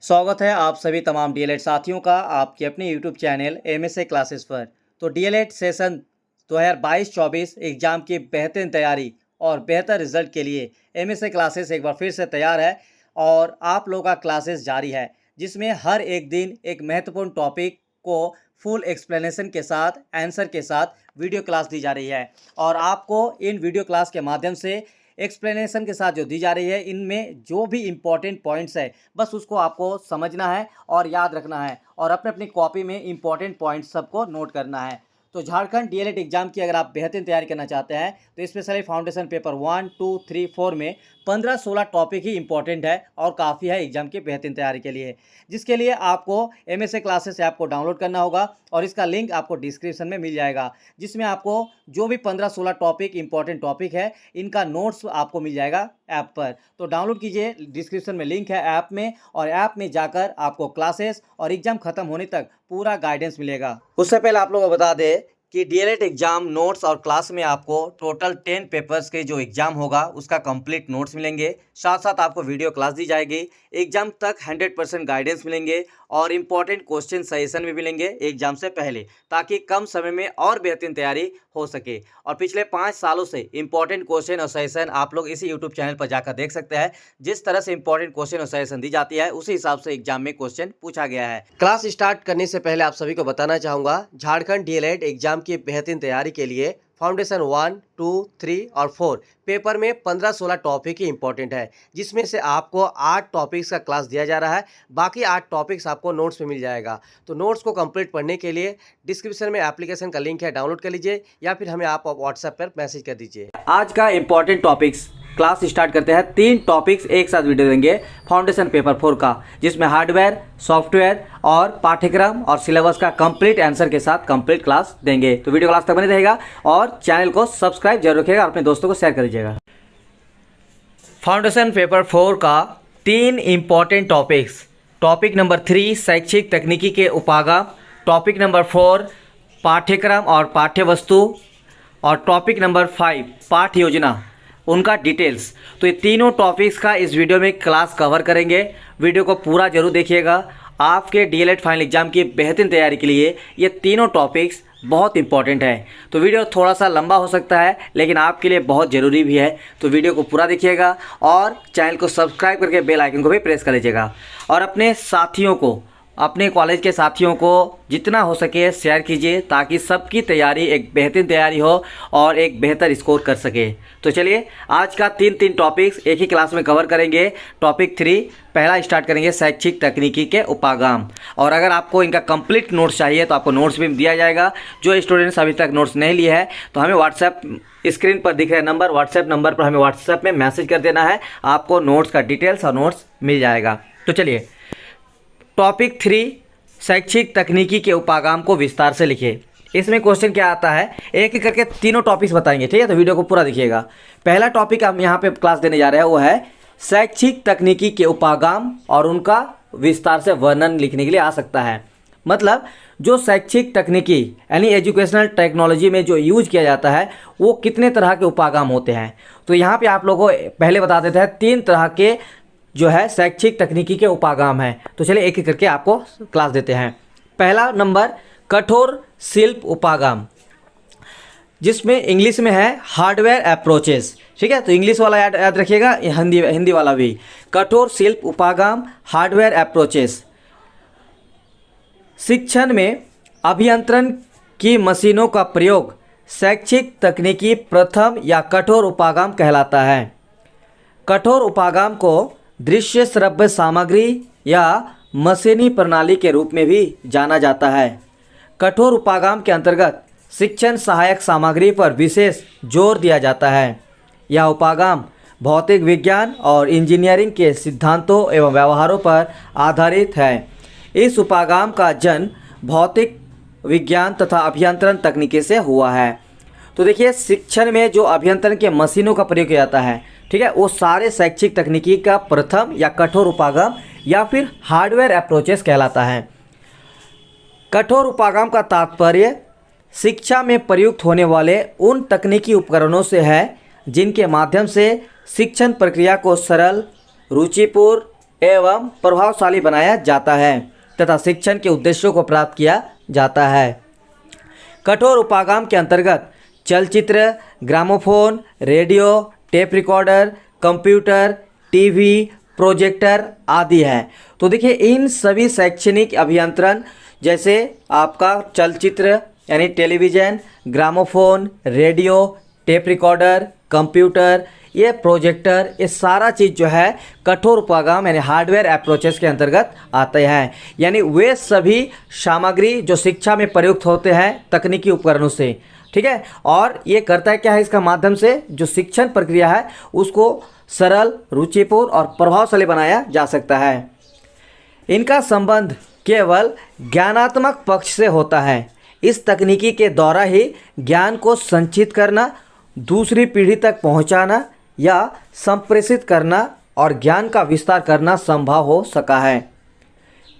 स्वागत है आप सभी तमाम डीएलएड साथियों का आपके अपने यूट्यूब चैनल एमएसए क्लासेस पर। तो डीएलएड सेशन 2022-24 एग्ज़ाम की बेहतरीन तैयारी और बेहतर रिजल्ट के लिए एमएसए क्लासेस एक बार फिर से तैयार है और आप लोगों का क्लासेस जारी है, जिसमें हर एक दिन एक महत्वपूर्ण टॉपिक को फुल एक्सप्लेनेशन के साथ आंसर के साथ वीडियो क्लास दी जा रही है। और आपको इन वीडियो क्लास के माध्यम से एक्सप्लेनेशन के साथ जो दी जा रही है, इनमें जो भी इम्पोर्टेंट पॉइंट्स है बस उसको आपको समझना है और याद रखना है और अपने अपनी कॉपी में इम्पोर्टेंट पॉइंट्स सबको नोट करना है। तो झारखंड डीएलएड एग्जाम की अगर आप बेहतरीन तैयारी करना चाहते हैं तो स्पेशली फाउंडेशन पेपर 1, 2, 3, 4 में 15-16 टॉपिक ही इंपॉर्टेंट है और काफ़ी है एग्जाम की बेहतरीन तैयारी के लिए, जिसके लिए आपको एमएसए क्लासेस ऐप को डाउनलोड करना होगा और इसका लिंक आपको डिस्क्रिप्शन में मिल जाएगा, जिसमें आपको जो भी 15-16 टॉपिक इंपॉर्टेंट टॉपिक है इनका नोट्स आपको मिल जाएगा ऐप पर। तो डाउनलोड कीजिए, डिस्क्रिप्शन में लिंक है ऐप में, और ऐप में जाकर आपको क्लासेस और एग्जाम खत्म होने तक पूरा गाइडेंस मिलेगा। उससे पहले आप लोगों को बता दें कि डीएलएड एग्जाम नोट्स और क्लास में आपको टोटल 10 पेपर्स के जो एग्जाम होगा उसका कंप्लीट नोट्स मिलेंगे, साथ साथ आपको वीडियो क्लास दी जाएगी, एग्जाम तक 100% गाइडेंस मिलेंगे और इम्पॉर्टेंट क्वेश्चन सजेशन भी मिलेंगे एग्जाम से पहले, ताकि कम समय में और बेहतरीन तैयारी हो सके। और पिछले 5 सालों से इंपॉर्टेंट क्वेश्चन और सजेशन आप लोग इसी यूट्यूब चैनल पर जाकर देख सकते हैं। जिस तरह से इंपॉर्टेंट क्वेश्चन और सजेशन दी जाती है उसी हिसाब से एग्जाम में क्वेश्चन पूछा गया है। क्लास स्टार्ट करने से पहले आप सभी को बताना चाहूँगा, झारखंड डीएलएड एग्जाम की बेहतरीन तैयारी के लिए फाउंडेशन 1, 2, 3 और 4 पेपर में 15-16 टॉपिक ही इंपॉर्टेंट है, जिसमें से आपको 8 टॉपिक्स का क्लास दिया जा रहा है, बाकी 8 टॉपिक्स आपको नोट्स में मिल जाएगा। तो नोट्स को कंप्लीट पढ़ने के लिए डिस्क्रिप्शन में एप्लीकेशन का लिंक है, डाउनलोड कर लीजिए या फिर हमें आप व्हाट्सएप पर मैसेज कर दीजिए। आज का इंपॉर्टेंट टॉपिक्स क्लास स्टार्ट करते हैं। 3 टॉपिक्स एक साथ वीडियो देंगे फाउंडेशन पेपर 4 का, जिसमें हार्डवेयर, सॉफ्टवेयर और पाठ्यक्रम और सिलेबस का कंप्लीट आंसर के साथ कंप्लीट क्लास देंगे। तो वीडियो क्लास तक बने रहेगा और चैनल को सब्सक्राइब जरूर रखिएगा और अपने दोस्तों को शेयर कर दीजिएगा। फाउंडेशन पेपर 4 का 3 इंपॉर्टेंट टॉपिक्स। टॉपिक नंबर 3 शैक्षिक तकनीकी के उपागम, टॉपिक नंबर 4 पाठ्यक्रम और पाठ्यवस्तु और टॉपिक नंबर 5 पाठ्य योजना, उनका डिटेल्स। तो ये तीनों टॉपिक्स का इस वीडियो में क्लास कवर करेंगे। वीडियो को पूरा जरूर देखिएगा। आपके डीएलएड फाइनल एग्जाम की बेहतरीन तैयारी के लिए ये तीनों टॉपिक्स बहुत इंपॉर्टेंट है। तो वीडियो थोड़ा सा लंबा हो सकता है लेकिन आपके लिए बहुत ज़रूरी भी है। तो वीडियो को पूरा देखिएगा और चैनल को सब्सक्राइब करके बेल आइकन को भी प्रेस कर लीजिएगा और अपने साथियों को, अपने कॉलेज के साथियों को जितना हो सके शेयर कीजिए, ताकि सबकी तैयारी एक बेहतरीन तैयारी हो और एक बेहतर स्कोर कर सके। तो चलिए आज का 3 टॉपिक्स एक ही क्लास में कवर करेंगे। टॉपिक 3 पहला स्टार्ट करेंगे शैक्षिक तकनीकी के उपागम, और अगर आपको इनका कंप्लीट नोट्स चाहिए तो आपको नोट्स भी दिया जाएगा। जो स्टूडेंट्स अभी तक नोट्स नहीं लिए हैं तो हमें व्हाट्सएप स्क्रीन पर दिख रहे नंबर, व्हाट्सएप नंबर पर हमें व्हाट्सएप में मैसेज कर देना है, आपको नोट्स का डिटेल्स और नोट्स मिल जाएगा। तो चलिए टॉपिक 3 शैक्षिक तकनीकी के उपागम को विस्तार से लिखिए। इसमें क्वेश्चन क्या आता है, एक एक करके तीनों टॉपिक्स बताएंगे, ठीक है। तो वीडियो को पूरा देखिएगा। पहला टॉपिक हम यहाँ पे क्लास देने जा रहे हैं वो है शैक्षिक तकनीकी के उपागम और उनका विस्तार से वर्णन लिखने के लिए आ सकता है। मतलब जो शैक्षिक तकनीकी यानी एजुकेशनल टेक्नोलॉजी में जो यूज किया जाता है वो कितने तरह के उपागम होते हैं। तो यहाँ पे आप लोगों को पहले बता देते हैं 3 तरह के जो है शैक्षिक तकनीकी के उपागम है। तो चलिए एक एक करके आपको क्लास देते हैं। पहला नंबर कठोर शिल्प उपागम, जिसमें इंग्लिश में है हार्डवेयर अप्रोचेस, ठीक है। तो इंग्लिश वाला याद रखिएगा, हिंदी वाला भी। कठोर शिल्प उपागम हार्डवेयर अप्रोचेस शिक्षण में अभियंत्रण की मशीनों का प्रयोग शैक्षिक तकनीकी प्रथम या कठोर उपागम कहलाता है। कठोर उपागम को दृश्य श्रव्य सामग्री या मशीनी प्रणाली के रूप में भी जाना जाता है। कठोर उपागम के अंतर्गत शिक्षण सहायक सामग्री पर विशेष जोर दिया जाता है। यह उपागम भौतिक विज्ञान और इंजीनियरिंग के सिद्धांतों एवं व्यवहारों पर आधारित है। इस उपागम का जन्म भौतिक विज्ञान तथा अभियंत्रण तकनीकी से हुआ है। तो देखिए शिक्षण में जो अभियंत्रण के मशीनों का प्रयोग किया जाता है, ठीक है, वो सारे शैक्षिक तकनीकी का प्रथम या कठोर उपागम या फिर हार्डवेयर अप्रोचेस कहलाता है। कठोर उपागम का तात्पर्य शिक्षा में प्रयुक्त होने वाले उन तकनीकी उपकरणों से है जिनके माध्यम से शिक्षण प्रक्रिया को सरल, रुचिपूर्ण एवं प्रभावशाली बनाया जाता है तथा शिक्षण के उद्देश्यों को प्राप्त किया जाता है। कठोर उपागम के अंतर्गत चलचित्र, gramophone, radio, tape recorder, computer, TV, projector आदि है। तो देखिए इन सभी शैक्षणिक अभियंत्रण जैसे आपका चलचित्र यानी television, gramophone, radio, tape recorder, computer, ये प्रोजेक्टर, ये सारा चीज़ जो है कठोर उपागम यानी हार्डवेयर अप्रोचेस के अंतर्गत आते हैं। यानी वे सभी सामग्री जो शिक्षा में प्रयुक्त होते हैं तकनीकी उपकरणों से, ठीक है। और ये करता है क्या है, इसका माध्यम से जो शिक्षण प्रक्रिया है उसको सरल, रुचिपूर्ण और प्रभावशाली बनाया जा सकता है। इनका संबंध केवल ज्ञानात्मक पक्ष से होता है। इस तकनीकी के द्वारा ही ज्ञान को संचित करना, दूसरी पीढ़ी तक पहुंचाना या संप्रेषित करना और ज्ञान का विस्तार करना संभव हो सका है।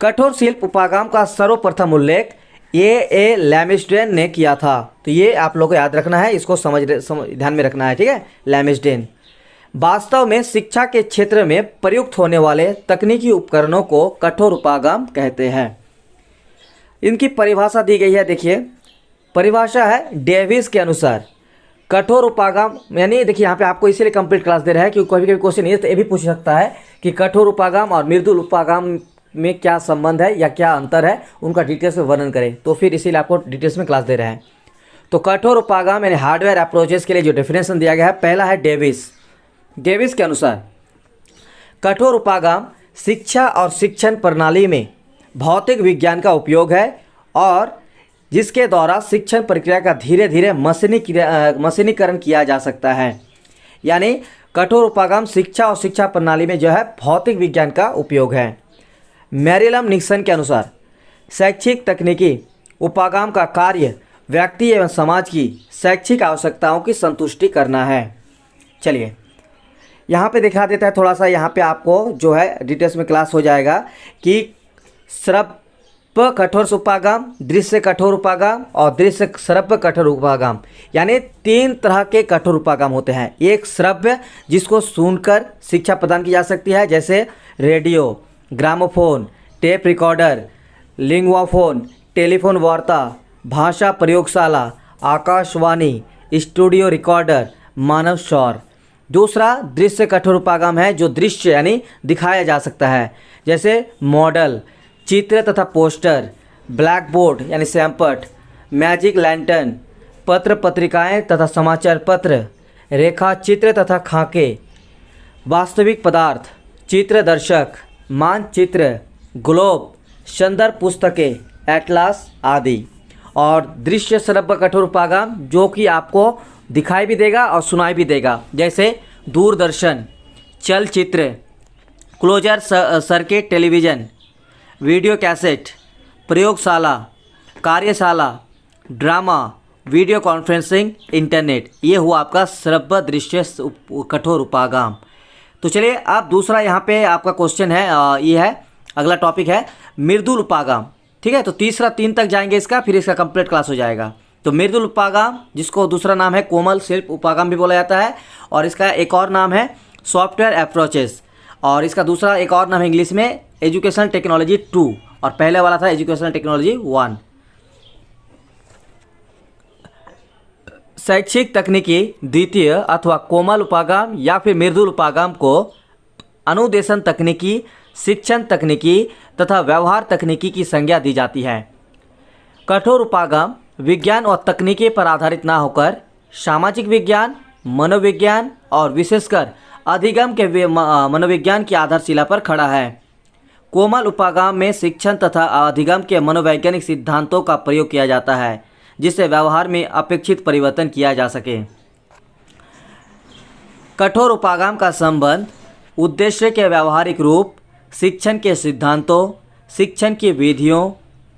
कठोर शिल्प उपागम का सर्वप्रथम उल्लेख ए लैमिस्डेन ने किया था। तो ये आप लोगों को याद रखना है, इसको ध्यान में रखना है, ठीक है। लैमिस्डेन वास्तव में शिक्षा के क्षेत्र में प्रयुक्त होने वाले तकनीकी उपकरणों को कठोर उपागम कहते हैं। इनकी परिभाषा दी गई है, देखिए परिभाषा है डेविस के अनुसार कठोर उपागम यानी देखिए यहाँ पे आपको इसीलिए कंप्लीट क्लास दे रहा है क्योंकि कभी कभी क्वेश्चन ये भी पूछ सकता है कि कठोर उपागम और मृदुल उपागम में क्या संबंध है या क्या अंतर है, उनका डिटेल्स में वर्णन करें। तो फिर इसीलिए आपको डिटेल्स में क्लास दे रहे हैं। तो कठोर उपागम यानी हार्डवेयर अप्रोचेस के लिए जो डेफिनेशन दिया गया है, पहला है डेविस के अनुसार कठोर उपागम शिक्षा और शिक्षण प्रणाली में भौतिक विज्ञान का उपयोग है और जिसके द्वारा शिक्षण प्रक्रिया का धीरे धीरे मशीनीकरण किया जा सकता है। यानी कठोर उपागम शिक्षा और शिक्षा प्रणाली में जो है भौतिक विज्ञान का उपयोग है। मैरिलम निक्सन के अनुसार शैक्षिक तकनीकी उपागम का कार्य व्यक्ति एवं समाज की शैक्षिक आवश्यकताओं की संतुष्टि करना है। चलिए यहाँ पे दिखा देता है थोड़ा सा, यहाँ पे आपको जो है डिटेल्स में क्लास हो जाएगा कि श्रव्य कठोर उपागम, दृश्य कठोर उपागम और दृश्य श्रव्य कठोर उपागम, यानी 3 तरह के कठोर उपागम होते हैं। एक श्रव्य जिसको सुनकर शिक्षा प्रदान की जा सकती है, जैसे radio, gramophone, tape recorder, linguaphone, telephone वार्ता, भाषा प्रयोगशाला, आकाशवाणी, स्टूडियो रिकॉर्डर, मानव शौर। दूसरा दृश्य कठोर उपागम है जो दृश्य यानी दिखाया जा सकता है, जैसे मॉडल, चित्र तथा पोस्टर, ब्लैक बोर्ड यानी सैमपट, मैजिक लैंटर्न, पत्र पत्रिकाएं तथा समाचार पत्र, रेखा चित्र तथा खाके, वास्तविक पदार्थ, चित्र दर्शक, मानचित्र, ग्लोब, संदर्भ पुस्तकें, एटलास आदि। और दृश्य श्रव्य कठोर उपागम जो कि आपको दिखाई भी देगा और सुनाई भी देगा, जैसे दूरदर्शन, चलचित्र, closed circuit television, video cassette, प्रयोगशाला, कार्यशाला, ड्रामा, वीडियो कॉन्फ्रेंसिंग, इंटरनेट। ये हुआ आपका श्रव्य दृश्य कठोर उपागम। तो चलिए अब दूसरा यहाँ पे आपका क्वेश्चन है, ये है अगला टॉपिक है मृदुल उपागम, ठीक है। तो तीसरा 3 तक जाएंगे इसका, फिर इसका कंप्लीट क्लास हो जाएगा। तो मृदुल उपागम जिसको दूसरा नाम है कोमल शिल्प उपागम भी बोला जाता है, और इसका एक और नाम है सॉफ्टवेयर अप्रोचेस, और इसका दूसरा एक और नाम है इंग्लिश में एजुकेशनल टेक्नोलॉजी 2, और पहले वाला था एजुकेशनल टेक्नोलॉजी 1। शैक्षिक तकनीकी द्वितीय अथवा कोमल उपागम या फिर मृदुल उपागम को अनुदेशन तकनीकी, शिक्षण तकनीकी तथा व्यवहार तकनीकी की संज्ञा दी जाती है। कठोर उपागम विज्ञान और तकनीकी पर आधारित ना होकर सामाजिक विज्ञान, मनोविज्ञान और विशेषकर अधिगम के मनोविज्ञान की आधारशिला पर खड़ा है। कोमल उपागम में शिक्षण तथा अधिगम के मनोवैज्ञानिक सिद्धांतों का प्रयोग किया जाता है जिससे व्यवहार में अपेक्षित परिवर्तन किया जा सके। कठोर उपागम का संबंध उद्देश्य के व्यवहारिक रूप, शिक्षण के सिद्धांतों, शिक्षण की विधियों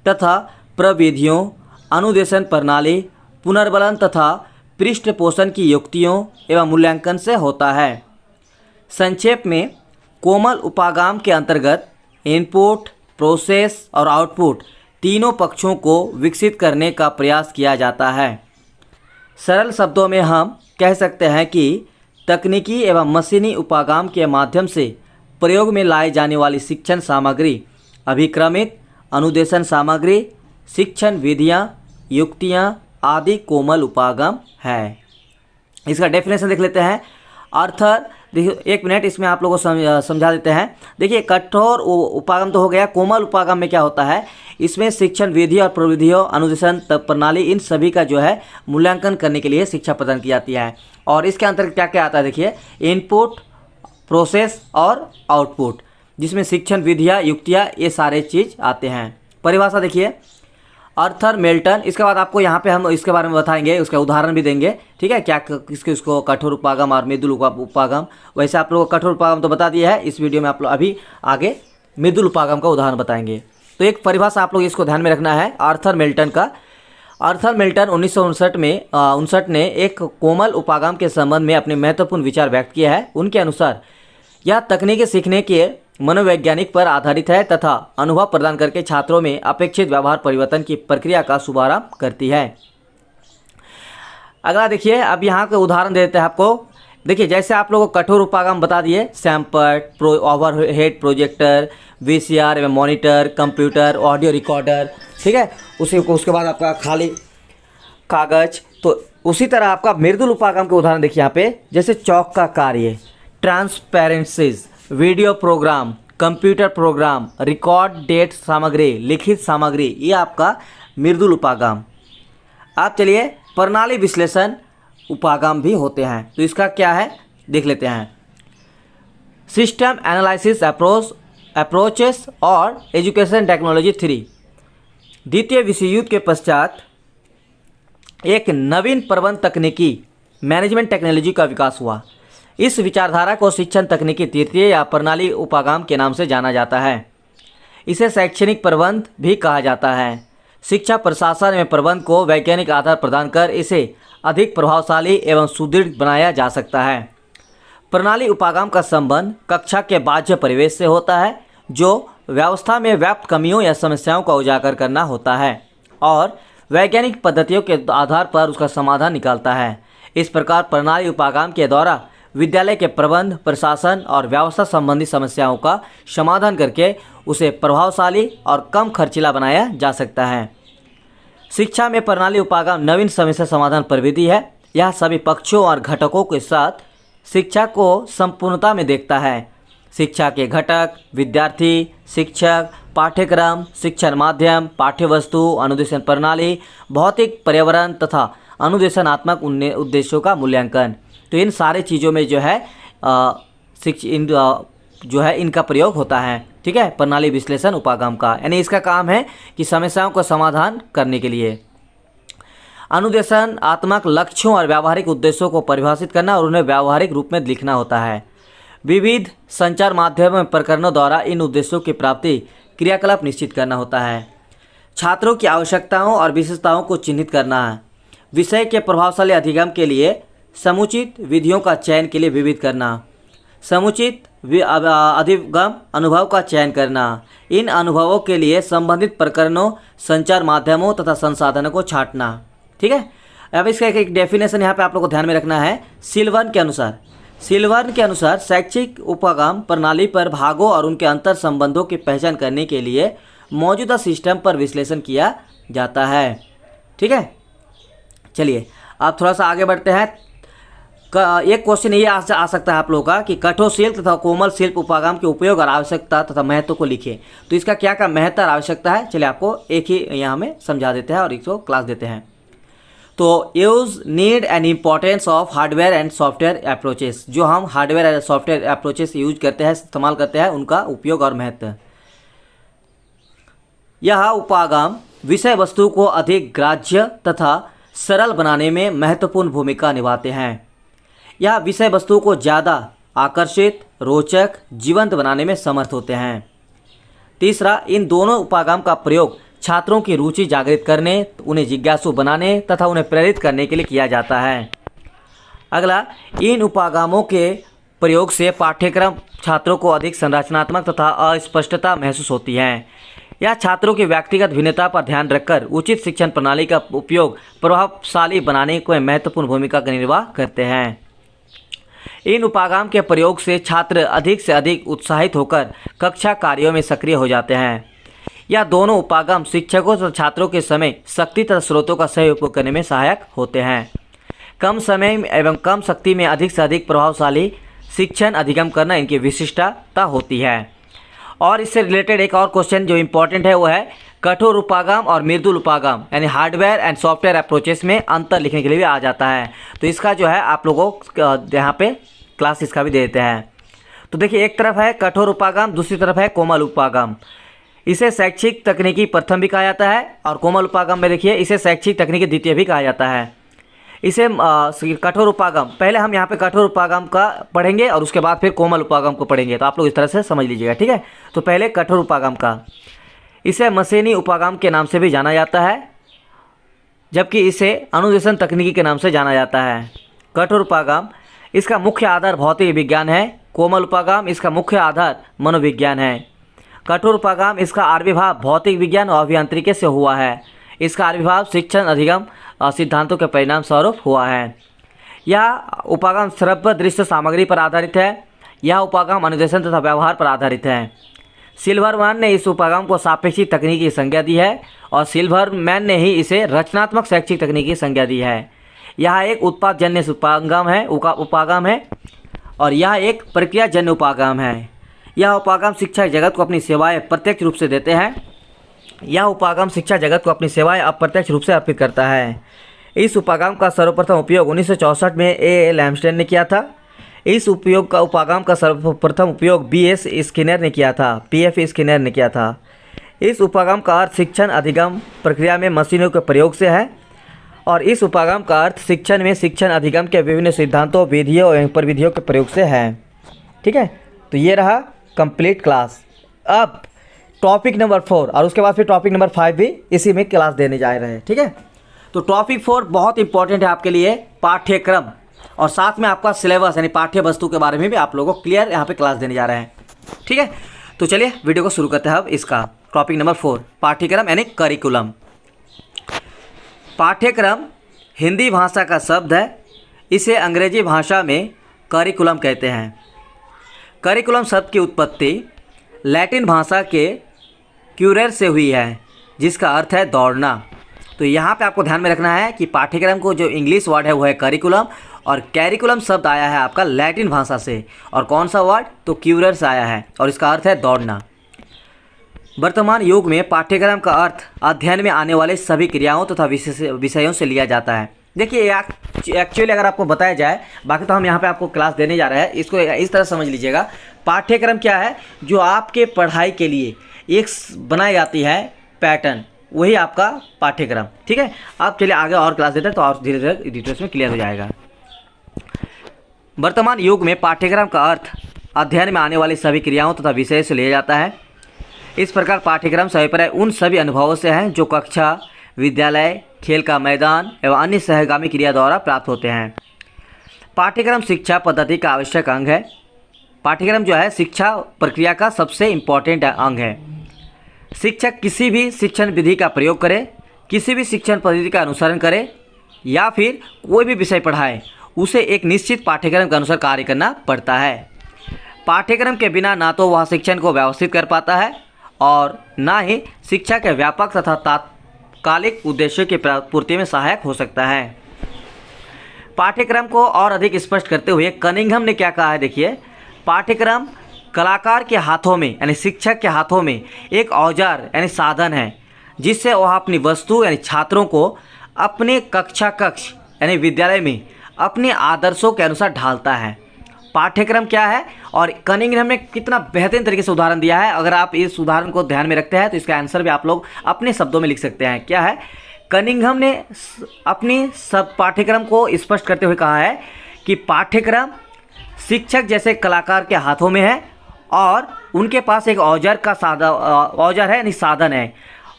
तथा प्रविधियों, अनुदेशन प्रणाली, पुनर्बलन तथा पृष्ठपोषण की युक्तियों एवं मूल्यांकन से होता है। संक्षेप में कोमल उपागम के अंतर्गत इनपुट, प्रोसेस और आउटपुट तीनों पक्षों को विकसित करने का प्रयास किया जाता है। सरल शब्दों में हम कह सकते हैं कि तकनीकी एवं मशीनी उपागम के माध्यम से प्रयोग में लाई जाने वाली शिक्षण सामग्री अभिक्रमित अनुदेशन सामग्री, शिक्षण विधियाँ, युक्तियाँ आदि कोमल उपागम है। इसका डेफिनेशन देख लेते हैं। अर्थर, देखिए एक मिनट, इसमें आप लोगों को समझा देते हैं। देखिए कठोर उपागम तो हो गया, कोमल उपागम में क्या होता है, इसमें शिक्षण विधि और प्रविधियों, अनुदेशन प्रणाली, इन सभी का जो है मूल्यांकन करने के लिए शिक्षा प्रदान की जाती है। और इसके अंतर्गत क्या क्या आता है, देखिए इनपुट, प्रोसेस और आउटपुट, जिसमें शिक्षण विधियाँ, युक्तियाँ, ये सारे चीज़ आते हैं। परिभाषा देखिए अर्थर मेल्टन, इसके बाद आपको यहाँ पे हम इसके बारे में बताएंगे, उसका उदाहरण भी देंगे, ठीक है, क्या किसके उसको कठोर उपागम और मृदुल उपागम। वैसे आप लोगों को कठोर उपागम तो बता दिया है, इस वीडियो में आप लोग अभी आगे मृदुल उपागम का उदाहरण बताएंगे। तो एक परिभाषा आप लोग इसको ध्यान में रखना है आर्थर मेल्टन का। आर्थर मेल्टन 1959 ने एक कोमल उपागम के संबंध में अपने महत्वपूर्ण विचार व्यक्त किया है। उनके अनुसार यह तकनीकी सीखने के मनोवैज्ञानिक पर आधारित है तथा अनुभव प्रदान करके छात्रों में अपेक्षित व्यवहार परिवर्तन की प्रक्रिया का शुभारंभ करती है। अगला देखिए, अब यहाँ के उदाहरण देते हैं आपको। देखिए जैसे आप लोगों को कठोर उपागम बता दिए, सैम्पर, ओवरहेड प्रोजेक्टर, वीसीआर एवं मॉनिटर, कंप्यूटर, ऑडियो रिकॉर्डर, ठीक है, उसके बाद आपका खाली कागज। तो उसी तरह आपका मृदुल उपागम के उदाहरण देखिए यहाँ पे, जैसे चौक का कार्य, transparencies, video program, computer program, recorded सामग्री, लिखित सामग्री, ये आपका मृदुल उपागम। आप चलिए प्रणाली विश्लेषण उपागम भी होते हैं, तो इसका क्या है देख लेते हैं। सिस्टम एनालिसिस अप्रोचेस और एजुकेशन टेक्नोलॉजी 3। द्वितीय विश्व युद्ध के पश्चात एक नवीन प्रबंध तकनीकी मैनेजमेंट टेक्नोलॉजी का विकास हुआ। इस विचारधारा को शिक्षण तकनीकी तृतीय या प्रणाली उपागम के नाम से जाना जाता है। इसे शैक्षणिक प्रबंध भी कहा जाता है। शिक्षा प्रशासन में प्रबंध को वैज्ञानिक आधार प्रदान कर इसे अधिक प्रभावशाली एवं सुदृढ़ बनाया जा सकता है। प्रणाली उपागम का संबंध कक्षा के बाह्य परिवेश से होता है, जो व्यवस्था में व्याप्त कमियों या समस्याओं का उजागर करना होता है और वैज्ञानिक पद्धतियों के आधार पर उसका समाधान निकालता है। इस प्रकार प्रणाली उपागम के द्वारा विद्यालय के प्रबंध, प्रशासन और व्यवस्था संबंधी समस्याओं का समाधान करके उसे प्रभावशाली और कम खर्चीला बनाया जा सकता है। शिक्षा में प्रणाली उपागम नवीन समस्या समाधान प्रविधि है। यह सभी पक्षों और घटकों के साथ शिक्षा को संपूर्णता में देखता है। शिक्षा के घटक, विद्यार्थी, शिक्षक, पाठ्यक्रम, शिक्षण माध्यम, पाठ्यवस्तु, अनुदेशन प्रणाली, भौतिक पर्यावरण तथा अनुदेशनात्मक उद्देश्यों का मूल्यांकन। तो इन सारे चीज़ों में जो है इनका प्रयोग होता है, ठीक है, प्रणाली विश्लेषण उपागम का। यानी इसका काम है कि समस्याओं का समाधान करने के लिए अनुदेशनात्मक लक्ष्यों और व्यावहारिक उद्देश्यों को परिभाषित करना और उन्हें व्यावहारिक रूप में लिखना होता है। विविध संचार माध्यमों में प्रकरणों द्वारा इन उद्देश्यों की प्राप्ति क्रियाकलाप निश्चित करना होता है। छात्रों की आवश्यकताओं और विशेषताओं को चिन्हित करना है। विषय के प्रभावशाली अधिगम के लिए समुचित विधियों का चयन के लिए विविध करना। समुचित अधिगम अनुभव का चयन करना। इन अनुभवों के लिए संबंधित प्रकरणों, संचार माध्यमों तथा संसाधनों को छांटना, ठीक है। अब इसका एक डेफिनेशन यहाँ पे आप लोग को ध्यान में रखना है। सिल्वन के अनुसार शैक्षिक उपागम प्रणाली पर भागों और उनके अंतर संबंधों की पहचान करने के लिए मौजूदा सिस्टम पर विश्लेषण किया जाता है, ठीक है। चलिए आप थोड़ा सा आगे बढ़ते हैं। एक क्वेश्चन ये आ सकता है आप लोगों का कि कठोर शिल्प तथा कोमल शिल्प उपागम के उपयोग और आवश्यकता तथा महत्व को लिखिए। तो इसका क्या क्या महत्व और आवश्यकता है, चलिए आपको एक ही यहाँ में समझा देते हैं और इसको क्लास देते हैं। तो use, need and importance of hardware and software approaches. जो हम hardware and software approaches use करते हैं, इस्तेमाल करते हैं, उनका उपयोग और महत्व। यह उपागम विषय वस्तु को अधिक ग्राह्य तथा सरल बनाने में महत्वपूर्ण भूमिका निभाते हैं। यह विषय वस्तु को ज़्यादा आकर्षित, रोचक, जीवंत बनाने में समर्थ होते हैं। तीसरा, इन दोनों उपागम का प्रयोग छात्रों की रुचि जागृत करने, उन्हें जिज्ञासु बनाने तथा उन्हें प्रेरित करने के लिए किया जाता है। अगला, इन उपागमों के प्रयोग से पाठ्यक्रम छात्रों को अधिक संरचनात्मक तथा अस्पष्टता महसूस होती है। यह छात्रों की व्यक्तिगत भिन्नता पर ध्यान रखकर उचित शिक्षण प्रणाली का उपयोग प्रभावशाली बनाने को महत्वपूर्ण भूमिका का निर्वाह करते हैं। इन उपागम के प्रयोग से छात्र अधिक से अधिक उत्साहित होकर कक्षा कार्यों में सक्रिय हो जाते हैं। यह दोनों उपागम शिक्षकों तथा छात्रों के समय शक्ति तथा स्रोतों का सही उपयोग करने में सहायक होते हैं। कम समय एवं कम शक्ति में अधिक से अधिक प्रभावशाली शिक्षण अधिगम करना इनकी विशिष्टता होती है। और इससे रिलेटेड एक और क्वेश्चन जो इम्पोर्टेंट है वो है कठोर उपागम और मृदुल उपागम यानी हार्डवेयर एंड सॉफ्टवेयर अप्रोचेस में अंतर लिखने के लिए भी आ जाता है। तो इसका जो है आप लोगों को यहाँ पे क्लास इसका भी दे देते हैं। तो देखिए, एक तरफ है कठोर उपागम, दूसरी तरफ है कोमल उपागम। इसे शैक्षिक तकनीकी प्रथम भी कहा जाता है और कोमल उपागम में देखिए इसे शैक्षिक तकनीकी द्वितीय भी कहा जाता है। इसे कठोर उपागम, पहले हम यहाँ पे कठोर उपागम का पढ़ेंगे और उसके बाद फिर कोमल उपागम को पढ़ेंगे। तो आप लोग इस तरह से समझ लीजिएगा, ठीक है। तो पहले कठोर उपागम का, इसे मशीनी उपागम के नाम से भी जाना जाता है, जबकि इसे अनुदेशन तकनीकी के नाम से जाना जाता है। कठोर उपागम इसका मुख्य आधार भौतिक विज्ञान है, कोमल उपागम इसका मुख्य आधार मनोविज्ञान है। कठोर उपागम इसका आविर्भाव भौतिक विज्ञान और अभियांत्रिकी से हुआ है। इसका आविर्भाव शिक्षण अधिगम सिद्धांतों के परिणाम स्वरूप हुआ है। यह उपागम श्रव्य दृश्य सामग्री पर आधारित है। यह उपागम अनुदेशन तथा व्यवहार पर आधारित है। सिल्वरमैन ने इस उपागम को सापेक्षिक तकनीकी संज्ञा दी है और सिल्वरमैन ने ही इसे रचनात्मक शैक्षिक तकनीकी संज्ञा दी है। यह एक उत्पादजन्य उपागम है और यह एक प्रक्रियाजन्य उपागम है। यह उपागम शिक्षा जगत को अपनी सेवाएं प्रत्यक्ष रूप से देते हैं। यह उपागम शिक्षा जगत को अपनी सेवाएं अप्रत्यक्ष रूप से अर्पित करता है। इस उपागम का सर्वप्रथम उपयोग 1964 में ए लैम्स्टेन ने किया था। इस उपागम का सर्वप्रथम उपयोग B.S. स्किनर ने किया था, P.F. स्किनर ने किया था। इस उपागम का अर्थ शिक्षण अधिगम प्रक्रिया में मशीनों के प्रयोग से है और इस उपागम का अर्थ शिक्षण में शिक्षण अधिगम के विभिन्न सिद्धांतों, विधियों एवं प्रविधियों के प्रयोग से है, ठीक है। तो ये रहा कंप्लीट क्लास। अब टॉपिक नंबर 4 और उसके बाद फिर टॉपिक नंबर 5 भी इसी में क्लास देने जा रहे हैं, ठीक है। तो टॉपिक 4 बहुत इंपॉर्टेंट है आपके लिए, पाठ्यक्रम और साथ में आपका सिलेबस यानी पाठ्य वस्तु के बारे में भी आप लोगों को क्लियर यहाँ पे क्लास देने जा रहे हैं, ठीक है। तो चलिए वीडियो को शुरू करते हैं अब इसका। टॉपिक नंबर 4 पाठ्यक्रम यानी करिकुलम। पाठ्यक्रम हिंदी भाषा का शब्द है। इसे अंग्रेजी भाषा में करिकुलम कहते हैं। करिकुलम शब्द की उत्पत्ति लैटिन भाषा के क्यूरेर से हुई है, जिसका अर्थ है दौड़ना। तो यहाँ पे आपको ध्यान में रखना है कि पाठ्यक्रम को जो इंग्लिश वर्ड है वो है करिकुलम और कैरिकुलम शब्द आया है आपका लैटिन भाषा से। और कौन सा वर्ड? तो क्यूरेर से आया है और इसका अर्थ है दौड़ना। वर्तमान युग में पाठ्यक्रम का अर्थ अध्ययन में आने वाले सभी क्रियाओं तथा विषयों से लिया जाता है। देखिए एक्चुअली अगर आपको बताया जाए, बाकी तो हम यहाँ पे आपको क्लास देने जा रहे हैं, इसको इस तरह समझ लीजिएगा। पाठ्यक्रम क्या है? जो आपके पढ़ाई के लिए एक बनाई जाती है पैटर्न, वही आपका पाठ्यक्रम, ठीक है। आप चलिए आगे और क्लास देते हैं तो और धीरे धीरे डिटेल्स में क्लियर हो जाएगा। वर्तमान युग में पाठ्यक्रम का अर्थ अध्ययन में आने वाली सभी क्रियाओं तथा विषय से लिया जाता है। इस प्रकार पाठ्यक्रम से अभिप्राय उन सभी अनुभवों से हैं जो कक्षा, विद्यालय, खेल का मैदान एवं अन्य सहगामी क्रिया द्वारा प्राप्त होते हैं। पाठ्यक्रम शिक्षा पद्धति का आवश्यक अंग है। पाठ्यक्रम जो है शिक्षा प्रक्रिया का सबसे इम्पॉर्टेंट अंग है। शिक्षक किसी भी शिक्षण विधि का प्रयोग करे, किसी भी शिक्षण पद्धति का अनुसरण करे या फिर कोई भी विषय पढ़ाए, उसे एक निश्चित पाठ्यक्रम के अनुसार कार्य करना पड़ता है। पाठ्यक्रम के बिना ना तो वह शिक्षण को व्यवस्थित कर पाता है और ना ही शिक्षा के व्यापक तथा तात्कालिक उद्देश्यों की पूर्ति में सहायक हो सकता है। पाठ्यक्रम को और अधिक स्पष्ट करते हुए कनिंघम ने क्या कहा है, देखिए, पाठ्यक्रम कलाकार के हाथों में यानी शिक्षक के हाथों में एक औजार यानी साधन है, जिससे वह अपनी वस्तु यानी छात्रों को अपने कक्ष यानी विद्यालय में अपने आदर्शों के अनुसार ढालता है। पाठ्यक्रम क्या है और कनिंघम ने कितना बेहतरीन तरीके से उदाहरण दिया है। अगर आप इस उदाहरण को ध्यान में रखते हैं तो इसका आंसर भी आप लोग अपने शब्दों में लिख सकते हैं। क्या है? कनिंघम ने अपनी सब पाठ्यक्रम को स्पष्ट करते हुए कहा है कि पाठ्यक्रम शिक्षक जैसे कलाकार के हाथों में है और उनके पास एक औजार है यानी साधन है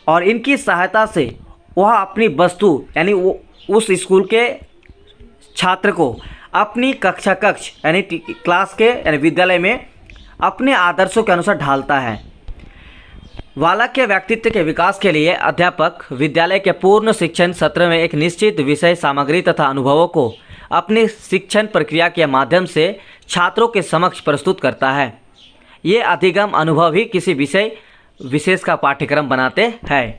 और इनकी सहायता से वह अपनी वस्तु यानी उस स्कूल के छात्र को अपनी कक्ष यानी क्लास के यानी विद्यालय में अपने आदर्शों के अनुसार ढालता है। बालक के व्यक्तित्व के विकास के लिए अध्यापक विद्यालय के पूर्ण शिक्षण सत्र में एक निश्चित विषय सामग्री तथा अनुभवों को अपनी शिक्षण प्रक्रिया के माध्यम से छात्रों के समक्ष प्रस्तुत करता है। ये अधिगम अनुभव ही किसी विषय विशेष का पाठ्यक्रम बनाते हैं।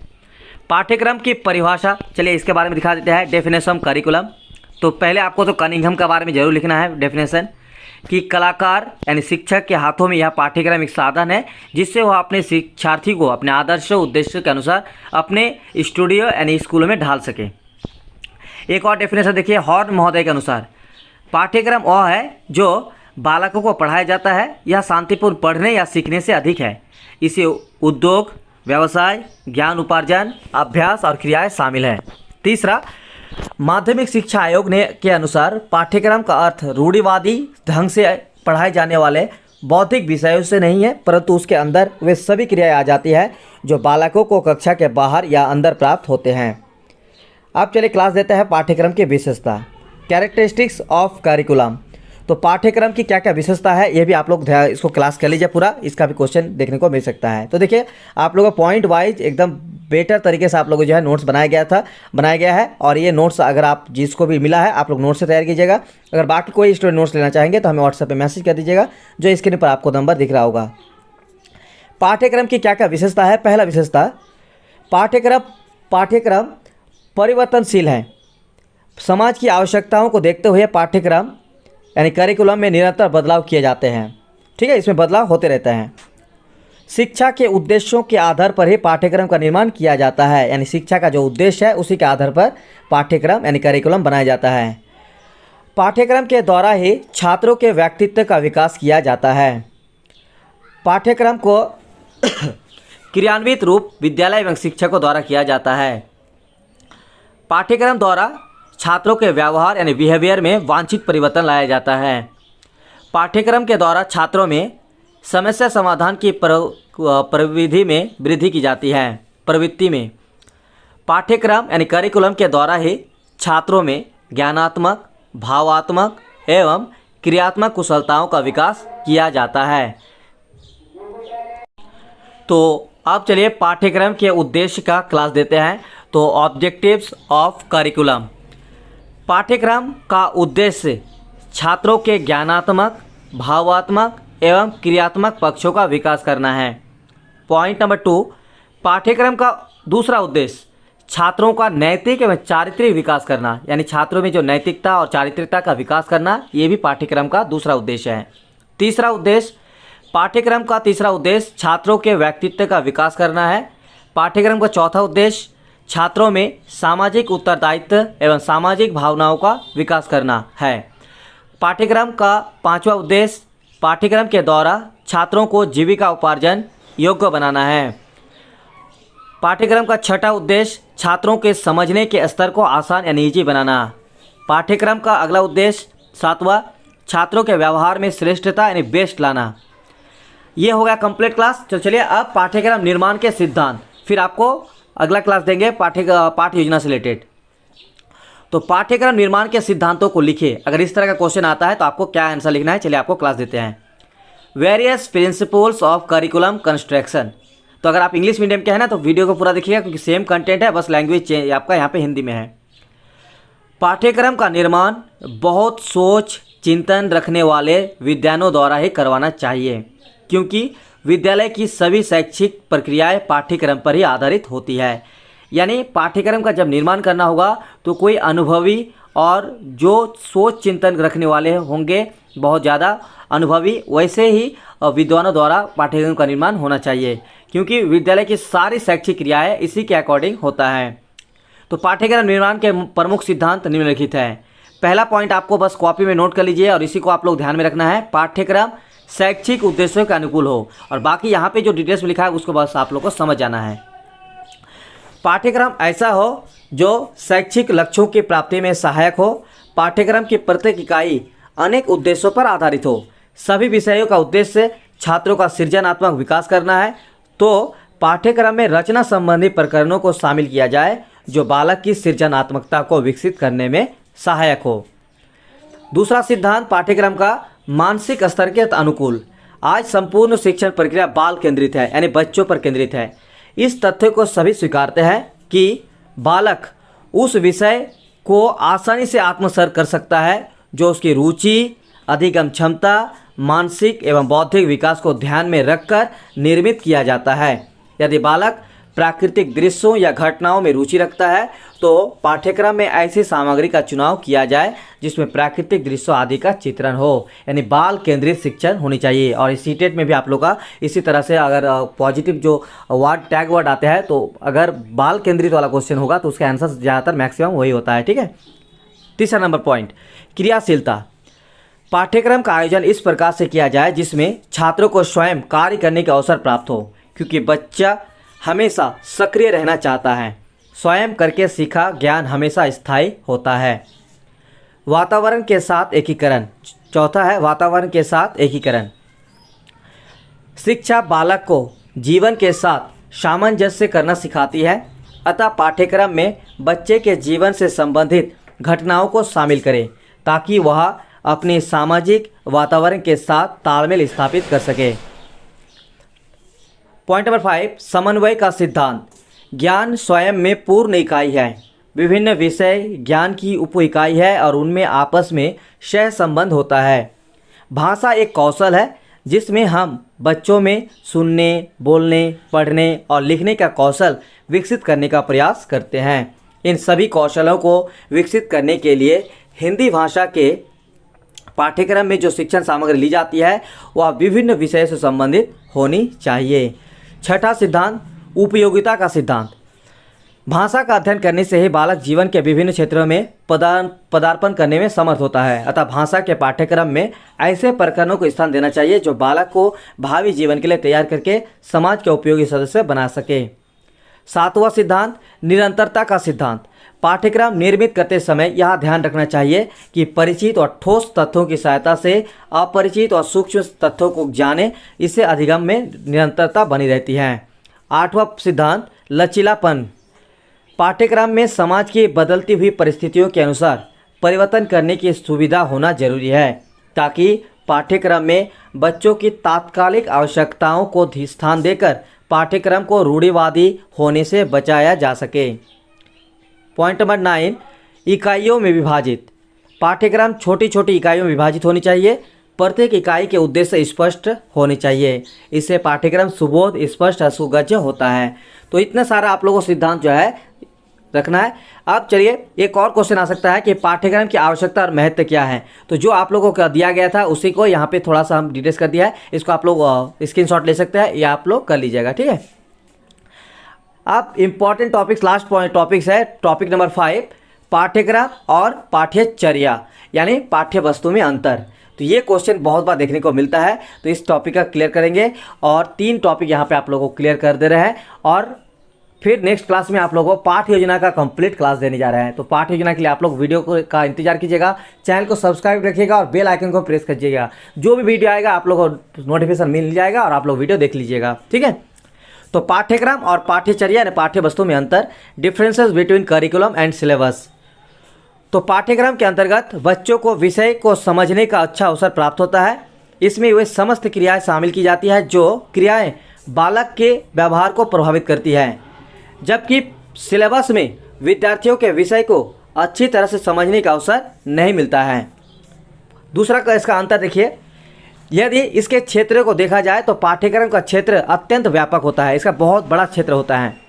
पाठ्यक्रम की परिभाषा चलिए इसके बारे में दिखा देते हैं। डेफिनेशन करिकुलम, तो पहले आपको तो कनिंघम के बारे में जरूर लिखना है। डेफिनेशन कि कलाकार यानी शिक्षक के हाथों में यह पाठ्यक्रम एक साधन है जिससे वह अपने शिक्षार्थी को अपने आदर्श उद्देश्य के अनुसार अपने स्टूडियो यानी स्कूलों में ढाल सके। एक और डेफिनेशन देखिए हॉर्न महोदय के अनुसार, पाठ्यक्रम वह है जो बालकों को पढ़ाया जाता है, यह शांतिपूर्ण पढ़ने या सीखने से अधिक है। इसे उद्योग, व्यवसाय, ज्ञान उपार्जन, अभ्यास और क्रियाएं शामिल हैं। तीसरा, माध्यमिक शिक्षा आयोग ने के अनुसार पाठ्यक्रम का अर्थ रूढ़िवादी ढंग से पढ़ाए जाने वाले बौद्धिक विषयों से नहीं है, परंतु उसके अंदर वे सभी क्रियाएं आ जाती है जो बालकों को कक्षा के बाहर या अंदर प्राप्त होते हैं। अब चलिए क्लास देते हैं पाठ्यक्रम की विशेषता, कैरेक्टरिस्टिक्स ऑफ करिकुलम। तो पाठ्यक्रम की क्या क्या विशेषता है ये भी आप लोग इसको क्लास कर लीजिए पूरा, इसका भी क्वेश्चन देखने को मिल सकता है। तो देखिए आप लोगों को पॉइंट वाइज एकदम बेटर तरीके से आप लोगों को जो है नोट्स बनाया गया है। और ये नोट्स अगर आप जिसको भी मिला है आप लोग नोट्स से तैयार कीजिएगा। अगर बाकी कोई स्टूडेंट नोट्स लेना चाहेंगे तो हमें व्हाट्सएप पे मैसेज कर दीजिएगा, जो स्क्रीन पर आपको नंबर दिख रहा होगा। पाठ्यक्रम की क्या क्या विशेषता है। पहला विशेषता, पाठ्यक्रम परिवर्तनशील है। समाज की आवश्यकताओं को देखते हुए पाठ्यक्रम यानी करिकुलम में निरंतर बदलाव किए जाते हैं। ठीक है, इसमें बदलाव होते रहते हैं। शिक्षा के उद्देश्यों के आधार पर ही पाठ्यक्रम का निर्माण किया जाता है, यानी शिक्षा का जो उद्देश्य है उसी के आधार पर पाठ्यक्रम यानी करिकुलम बनाया जाता है। पाठ्यक्रम के द्वारा ही छात्रों के व्यक्तित्व का विकास किया जाता है। पाठ्यक्रम को क्रियान्वित रूप विद्यालय एवं शिक्षकों द्वारा किया जाता है। पाठ्यक्रम द्वारा छात्रों के व्यवहार यानी बिहेवियर में वांछित परिवर्तन लाया जाता है। पाठ्यक्रम के द्वारा छात्रों में समस्या समाधान की प्रविधि में वृद्धि की जाती है। प्रवृत्ति में पाठ्यक्रम यानी करिकुलम के द्वारा ही छात्रों में ज्ञानात्मक, भावात्मक एवं क्रियात्मक कुशलताओं का विकास किया जाता है। तो अब चलिए पाठ्यक्रम के उद्देश्य का क्लास देते हैं। तो ऑब्जेक्टिव्स ऑफ करिकुलम, पाठ्यक्रम का उद्देश्य छात्रों के ज्ञानात्मक, भावात्मक एवं क्रियात्मक पक्षों का विकास करना है। पॉइंट नंबर 2, पाठ्यक्रम का दूसरा उद्देश्य छात्रों का नैतिक एवं चारित्रिक विकास करना, यानी छात्रों में जो नैतिकता और चारित्रिकता का विकास करना, ये भी पाठ्यक्रम का दूसरा उद्देश्य है। तीसरा उद्देश्य, पाठ्यक्रम का तीसरा उद्देश्य छात्रों के व्यक्तित्व का विकास करना है। पाठ्यक्रम का चौथा उद्देश्य छात्रों में सामाजिक उत्तरदायित्व एवं सामाजिक भावनाओं का विकास करना है। पाठ्यक्रम का पांचवा उद्देश्य पाठ्यक्रम के द्वारा छात्रों को जीविका उपार्जन योग्य बनाना है। पाठ्यक्रम का छठा उद्देश्य छात्रों के समझने के स्तर को आसान यानी ईजी बनाना। पाठ्यक्रम का अगला उद्देश्य सातवां छात्रों के व्यवहार में श्रेष्ठता यानी बेस्ट लाना। ये हो गया कंप्लीट क्लास। तो चलिए अब पाठ्यक्रम निर्माण के सिद्धांत, फिर आपको अगला क्लास देंगे पाठ्य योजना से रिलेटेड। तो पाठ्यक्रम निर्माण के सिद्धांतों को लिखिए। अगर इस तरह का क्वेश्चन आता है तो आपको क्या आंसर लिखना है, चलिए आपको क्लास देते हैं। Various principles of curriculum construction. तो अगर आप इंग्लिश मीडियम के हैं ना तो वीडियो को पूरा देखिएगा, क्योंकि सेम कंटेंट है, बस लैंग्वेज चेंज आपका यहाँ पे हिंदी में है। पाठ्यक्रम का निर्माण बहुत सोच चिंतन रखने वाले विद्वानों द्वारा ही करवाना चाहिए, क्योंकि विद्यालय की सभी शैक्षिक प्रक्रियाएं पाठ्यक्रम पर ही आधारित होती है। यानी पाठ्यक्रम का जब निर्माण करना होगा तो कोई अनुभवी और जो सोच चिंतन रखने वाले होंगे, बहुत ज़्यादा अनुभवी, वैसे ही विद्वानों द्वारा पाठ्यक्रम का निर्माण होना चाहिए, क्योंकि विद्यालय की सारी शैक्षिक क्रियाएं इसी के अकॉर्डिंग होता है। तो पाठ्यक्रम निर्माण के प्रमुख सिद्धांत निम्नलिखित है। पहला पॉइंट आपको बस कॉपी में नोट कर लीजिए और इसी को आप लोग ध्यान में रखना है। पाठ्यक्रम शैक्षिक उद्देश्यों के अनुकूल हो, और बाकी यहाँ पे जो डिटेल्स में लिखा है उसको बस आप लोग को समझ जाना है। पाठ्यक्रम ऐसा हो जो शैक्षिक लक्ष्यों की प्राप्ति में सहायक हो। पाठ्यक्रम की प्रत्येक इकाई अनेक उद्देश्यों पर आधारित हो। सभी विषयों का उद्देश्य छात्रों का सृजनात्मक विकास करना है। तो पाठ्यक्रम में रचना संबंधी प्रकरणों को शामिल किया जाए जो बालक की सृजनात्मकता को विकसित करने में सहायक हो। दूसरा सिद्धांत पाठ्यक्रम का मानसिक स्तर के अनुकूल। आज संपूर्ण शिक्षण प्रक्रिया बाल केंद्रित है, यानी बच्चों पर केंद्रित है। इस तथ्य को सभी स्वीकारते हैं कि बालक उस विषय को आसानी से आत्मसात कर सकता है, जो उसकी रुचि, अधिगम क्षमता, मानसिक एवं बौद्धिक विकास को ध्यान में रखकर निर्मित किया जाता है। यदि बालक प्राकृतिक दृश्यों या घटनाओं में रुचि रखता है तो पाठ्यक्रम में ऐसी सामग्री का चुनाव किया जाए जिसमें प्राकृतिक दृश्यों आदि का चित्रण हो, यानी बाल केंद्रित शिक्षण होनी चाहिए। और इस सीटेट में भी आप लोग का इसी तरह से अगर पॉजिटिव जो वर्ड टैग वर्ड आते हैं तो अगर बाल केंद्रित वाला क्वेश्चन होगा तो उसका आंसर ज़्यादातर मैक्सिमम वही होता है। ठीक है। तीसरा नंबर पॉइंट, क्रियाशीलता। पाठ्यक्रम का आयोजन इस प्रकार से किया जाए जिसमें छात्रों को स्वयं कार्य करने का अवसर प्राप्त हो, क्योंकि बच्चा हमेशा सक्रिय रहना चाहता है। स्वयं करके सीखा ज्ञान हमेशा स्थायी होता है। वातावरण के साथ एकीकरण। चौथा है वातावरण के साथ एकीकरण। शिक्षा बालक को जीवन के साथ सामंजस्य करना सिखाती है, अतः पाठ्यक्रम में बच्चे के जीवन से संबंधित घटनाओं को शामिल करें ताकि वह अपने सामाजिक वातावरण के साथ तालमेल स्थापित कर सके। पॉइंट नंबर 5, समन्वय का सिद्धांत। ज्ञान स्वयं में पूर्ण इकाई है। विभिन्न विषय ज्ञान की उप इकाई है और उनमें आपस में सह संबंध होता है। भाषा एक कौशल है जिसमें हम बच्चों में सुनने, बोलने, पढ़ने और लिखने का कौशल विकसित करने का प्रयास करते हैं। इन सभी कौशलों को विकसित करने के लिए हिंदी भाषा के पाठ्यक्रम में जो शिक्षण सामग्री ली जाती है वह विभिन्न विषयों से संबंधित होनी चाहिए। छठा सिद्धांत, उपयोगिता का सिद्धांत। भाषा का अध्ययन करने से ही बालक जीवन के विभिन्न क्षेत्रों में पदार्पण करने में समर्थ होता है, अतः भाषा के पाठ्यक्रम में ऐसे प्रकरणों को स्थान देना चाहिए जो बालक को भावी जीवन के लिए तैयार करके समाज के उपयोगी सदस्य बना सके। सातवां सिद्धांत, निरंतरता का सिद्धांत। पाठ्यक्रम निर्मित करते समय यह ध्यान रखना चाहिए कि परिचित और ठोस तथ्यों की सहायता से अपरिचित और सूक्ष्म तथ्यों को जाने, इससे अधिगम में निरंतरता बनी रहती है। आठवां सिद्धांत, लचीलापन। पाठ्यक्रम में समाज की बदलती हुई परिस्थितियों के अनुसार परिवर्तन करने की सुविधा होना जरूरी है ताकि पाठ्यक्रम में बच्चों की तात्कालिक आवश्यकताओं को स्थान देकर पाठ्यक्रम को रूढ़िवादी होने से बचाया जा सके। पॉइंट नंबर 9, इकाइयों में विभाजित। पाठ्यक्रम छोटी छोटी इकाइयों में विभाजित होनी चाहिए। प्रत्येक इकाई के उद्देश्य स्पष्ट होने चाहिए, इससे पाठ्यक्रम सुबोध, स्पष्ट और सुगज्य होता है। तो इतना सारा आप लोगों को सिद्धांत जो है रखना है। अब चलिए एक और क्वेश्चन आ सकता है कि पाठ्यक्रम की आवश्यकता और महत्व क्या है। तो जो आप लोगों को दिया गया था उसी को यहाँ पे थोड़ा सा हम डिटेल्स कर दिया है, इसको आप लोग स्क्रीनशॉट ले सकते हैं या आप लोग कर लीजिएगा। ठीक है। अब important topics, last point topics है टॉपिक नंबर 5, पाठ्यक्रम और पाठ्यचर्या यानी पाठ्य वस्तु में अंतर। तो ये क्वेश्चन बहुत बार देखने को मिलता है, तो इस टॉपिक का क्लियर करेंगे और 3 टॉपिक यहाँ पे आप लोगों को क्लियर कर दे रहे हैं और फिर नेक्स्ट क्लास में आप लोगों को पाठ योजना का कंप्लीट क्लास देने जा रहे हैं। तो पाठ योजना के लिए आप लोग वीडियो का इंतजार कीजिएगा, चैनल को सब्सक्राइब रखिएगा और बेल आइकन को प्रेस कीजिएगा। जो भी वीडियो आएगा आप लोगों को नोटिफिकेशन मिल जाएगा और आप लोग वीडियो देख लीजिएगा। ठीक है। तो पाठ्यक्रम और पाठ्यचर्या यानी पाठ्य वस्तु में अंतर, differences between curriculum and syllabus. तो पाठ्यक्रम के अंतर्गत बच्चों को विषय को समझने का अच्छा अवसर प्राप्त होता है। इसमें वे समस्त क्रियाएं शामिल की जाती है जो क्रियाएं बालक के व्यवहार को प्रभावित करती हैं, जबकि सिलेबस में विद्यार्थियों के विषय को अच्छी तरह से समझने का अवसर नहीं मिलता है। दूसरा का इसका अंतर देखिए, यदि इसके क्षेत्र को देखा जाए तो पाठ्यक्रम का क्षेत्र अत्यंत व्यापक होता है, इसका बहुत बड़ा क्षेत्र होता है,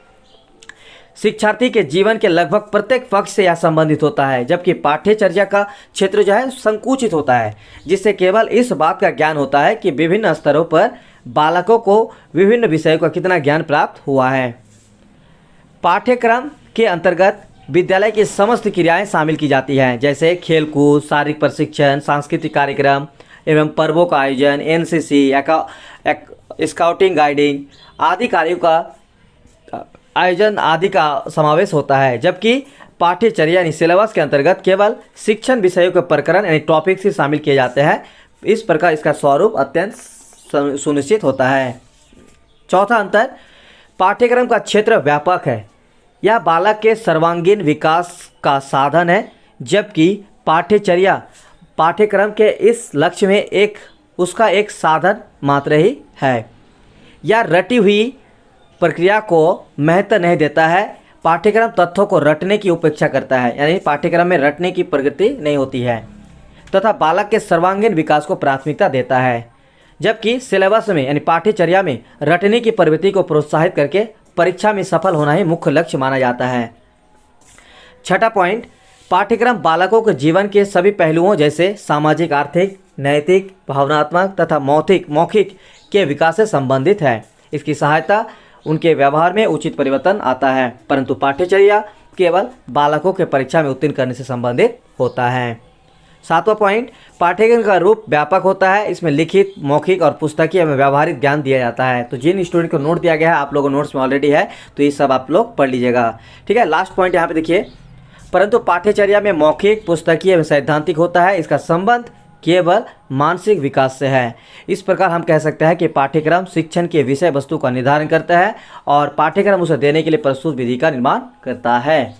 शिक्षार्थी के जीवन के लगभग प्रत्येक पक्ष से यह संबंधित होता है, जबकि पाठ्यचर्या का क्षेत्र जो है संकुचित होता है, जिससे केवल इस बात का ज्ञान होता है कि विभिन्न स्तरों पर बालकों को विभिन्न विषयों का कितना ज्ञान प्राप्त हुआ है। पाठ्यक्रम के अंतर्गत विद्यालय की समस्त क्रियाएं शामिल की जाती हैं, जैसे खेलकूद, शारीरिक प्रशिक्षण, सांस्कृतिक कार्यक्रम एवं पर्वों का आयोजन, एनसीसी, स्काउटिंग, गाइडिंग आदि कार्यों का आयोजन आदि का समावेश होता है, जबकि पाठ्यचर्या यानी सिलेबस के अंतर्गत केवल शिक्षण विषयों के प्रकरण यानी टॉपिक्स ही शामिल किए जाते हैं। इस प्रकार इसका स्वरूप अत्यंत सुनिश्चित होता है। चौथा अंतर, पाठ्यक्रम का क्षेत्र व्यापक है, यह बालक के सर्वांगीण विकास का साधन है, जबकि पाठ्यचर्या पाठ्यक्रम के इस लक्ष्य में उसका एक साधन मात्र ही है। यह रटी हुई प्रक्रिया को महत्व नहीं देता है। पाठ्यक्रम तथ्यों को रटने की उपेक्षा करता है, यानी पाठ्यक्रम में रटने की प्रवृत्ति नहीं होती है, तथा बालक के सर्वांगीण विकास को प्राथमिकता देता है। जबकि सिलेबस में यानी पाठ्यचर्या में रटने की प्रवृत्ति को प्रोत्साहित करके परीक्षा में सफल होना ही मुख्य लक्ष्य माना जाता है। छठा पॉइंट, पाठ्यक्रम बालकों के जीवन के सभी पहलुओं जैसे सामाजिक, आर्थिक, नैतिक, भावनात्मक तथा मौखिक के विकास से संबंधित है। इसकी सहायता उनके व्यवहार में उचित परिवर्तन आता है, परंतु पाठ्यचर्या केवल बालकों के परीक्षा में उत्तीर्ण करने से संबंधित होता है। सातवां पॉइंट, पाठ्यक्रम का रूप व्यापक होता है। इसमें लिखित, मौखिक और पुस्तकीय एवं व्यावहारिक ज्ञान दिया जाता है। तो जिन स्टूडेंट को नोट दिया गया है, आप लोगों को नोट्स में ऑलरेडी है, तो ये सब आप लोग पढ़ लीजिएगा। ठीक है, लास्ट पॉइंट यहाँ पे देखिए, परंतु पाठ्यचर्या में मौखिक, पुस्तकीय एवं सैद्धांतिक होता है। इसका संबंध केवल मानसिक विकास से है। इस प्रकार हम कह सकते हैं कि पाठ्यक्रम शिक्षण के विषय वस्तु का निर्धारण करता है और पाठ्यक्रम उसे देने के लिए प्रस्तुत विधि का निर्माण करता है।